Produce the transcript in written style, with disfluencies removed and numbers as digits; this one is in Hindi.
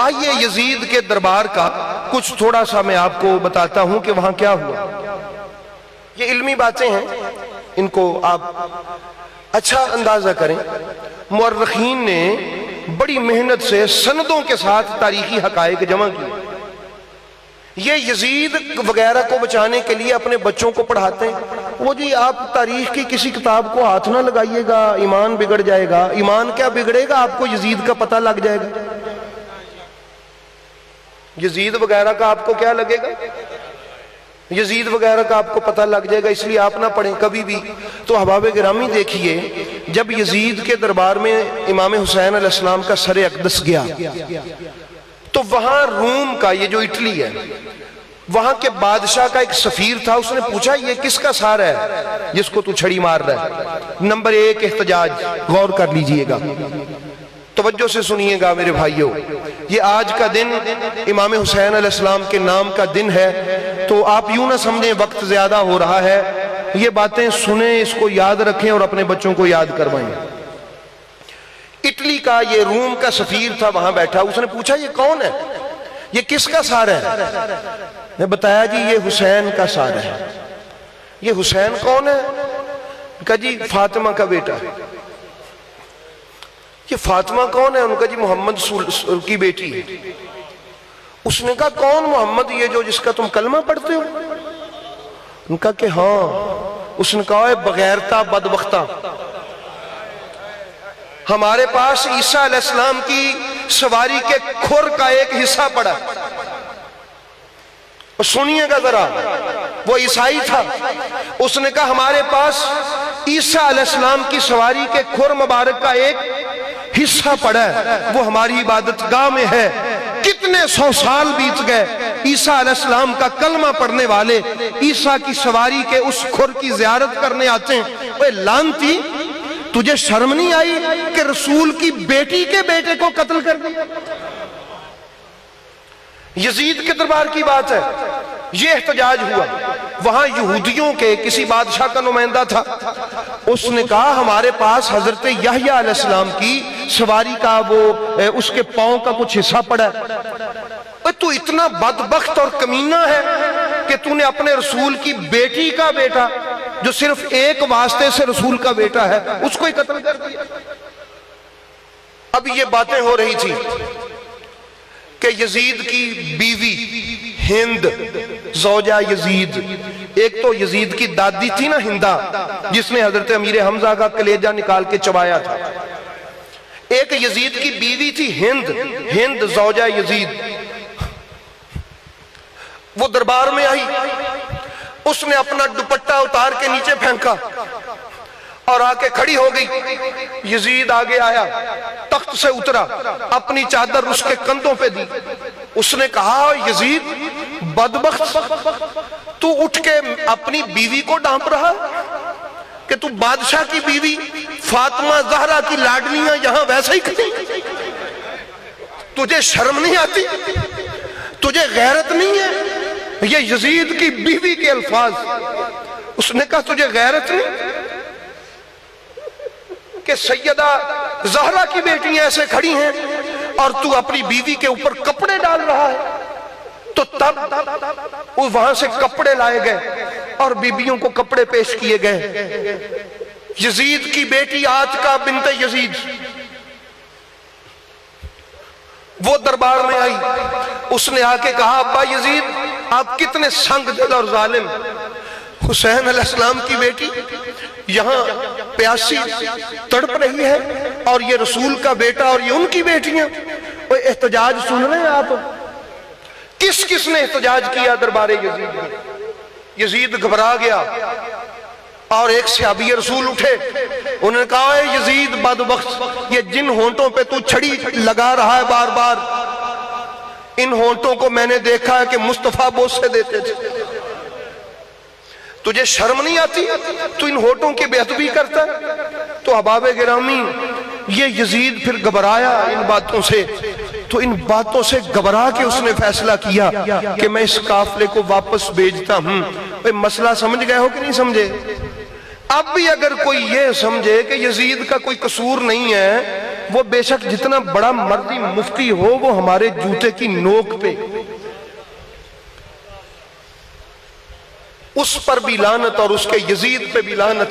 आइए यजीद के दरबार का कुछ थोड़ा सा मैं आपको बताता हूं कि वहां क्या हुआ। ये इल्मी बातें हैं, इनको आप अच्छा अंदाजा करें। मुअर्रिखीन ने बड़ी मेहनत से सनदों के साथ तारीखी हकायक जमा किए। ये यजीद वगैरह को बचाने के लिए अपने बच्चों को पढ़ाते हैं, वो जी आप तारीख की किसी किताब को हाथ ना लगाइएगा, ईमान बिगड़ जाएगा। ईमान क्या बिगड़ेगा, आपको यजीद का पता लग जाएगा। यजीद वगैरह का आपको क्या लगेगा, यजीद वगैरह का आपको पता लग जाएगा, इसलिए आप ना पढ़ें कभी भी। तो अहबाब गिरामी देखिए, जब यजीद के दरबार में इमाम हुसैन अलैहिस्सलाम का सरे अक़दस गया तो वहां रूम का, ये जो इटली है, वहां के बादशाह का एक सफीर था। उसने पूछा ये किसका सार है जिसको तू छड़ी मार रहा है। नंबर 1 एहतजाज, गौर कर लीजिएगा, तवज्जो से सुनिएगा मेरे भाइयों। ये आज का दिन इमाम हुसैन अलैहिस्सलाम के नाम का दिन है, तो आप यूं ना समझें वक्त ज्यादा हो रहा है। ये बातें सुने, इसको याद रखें और अपने बच्चों को याद करवाएं। इटली का ये रूम का सफीर था, वहां बैठा। उसने पूछा ये कौन है, ये किसका सार है। ने बताया जी ये हुसैन का सार है। ये हुसैन कौन है, कहा जी फातिमा का बेटा। ये फातिमा कौन है, उनका जी मोहम्मद की बेटी है। उसने कहा कौन मोहम्मद, ये जो जिसका तुम कलमा पढ़ते हो। उनका कि हाँ। उसने कहा बगैरता बदबख्ता, हमारे पास ईसा अलैहिस्सलाम की सवारी के खुर का एक हिस्सा पड़ा। सुनिएगा जरा, वो ईसाई था। उसने कहा हमारे पास ईसा अलैहिस्सलाम की सवारी के खुर मुबारक का एक हिस्सा पड़ा है, वो हमारी इबादतगाह में है। कितने 100 साल बीत गए, ईसा अलैहिस्सलाम का कलमा पढ़ने वाले ईसा की सवारी के उस खुर की जियारत करने आते हैं। ओए लानती, तुझे शर्म नहीं आई कि रसूल की बेटी के बेटे को कत्ल कर दिया। यजीद के दरबार की बात है, यह एहतजाज हुआ। वहां यहूदियों के किसी बादशाह का नुमाइंदा था। उसने कहा हमारे पास हजरत यहया अलैहिस्सलाम की सवारी का वो उसके पांव का कुछ हिस्सा पड़ा है। तू इतना बदबख्त और कमीना है कि तूने अपने रसूल की बेटी का बेटा, जो सिर्फ एक वास्ते से रसूल का बेटा है, उसको ही कत्ल कर दिया। अब ये बातें हो रही थी कि यजीद की बीवी हिंद, ज़ौजा यजीद, एक तो यजीद की दादी थी ना हिंदा, जिसने हजरत अमीर हमजा का कलेजा निकाल के चबाया था। एक यजीद की बीवी थी हिंद, हिंद ज़ौजा यजीद। वो दरबार में आई, उसने अपना दुपट्टा उतार के नीचे फेंका और आके खड़ी हो गई। यजीद आगे आया, तख्त से उतरा, अपनी चादर उसके कंधों पे दी। उसने कहा यजीद बदबख्त, तू उठ के अपनी बीवी को डांप रहा कि तू बादशाह की बीवी फातिमा ज़हरा की लाडलियां यहां वैसे ही खड़ी। तुझे शर्म नहीं आती, तुझे गैरत नहीं है। ये यजीद की बीवी के अल्फाज। उसने कहा तुझे गैरत नहीं कि सैयदा ज़हरा की बेटियां ऐसे खड़ी हैं और तू अपनी बीवी के ऊपर कपड़े डाल रहा है। तो तब वहां से कपड़े लाए गए और बीबियों को कपड़े पेश किए गए। यजीद की बेटी आतिका बिन्ते यजीद वो दरबार में आई। उसने आके कहा अब्बा यजीद आप कितने संग दिल और जालिम। हुसैन अलैहिस्सलाम की बेटी यहां प्यासी तड़प रही है और ये रसूल का बेटा और ये उनकी बेटियां। वो एहतजाज सुन रहे हैं आप, किस किस ने एहतजाज किया दरबारे यजीद में। यजीद घबरा गया और एक सहाबी रसूल उठे। उन्होंने कहा यजीद बदबख्त, ये जिन होंठों पे तू छड़ी लगा रहा है बार बार, इन होंठों को मैंने देखा है कि मुस्तफा बोसे देते थे। तुझे शर्म नहीं आती, तू इन होंठों की बेअदबी करता है। तो अहबाब गिरामी, ये यजीद फिर घबराया इन बातों से। तो इन बातों से घबरा के उसने फैसला किया कि मैं इस काफले को वापस भेजता हूं। मसला समझ गए हो कि नहीं समझे। अब भी अगर कोई ये समझे कि यजीद का कोई कसूर नहीं है वो बेशक जितना बड़ा मर्जी मुफ्ती हो, वो हमारे जूते की नोक पे, उस पर भी लानत और उसके यजीद पे भी लानत।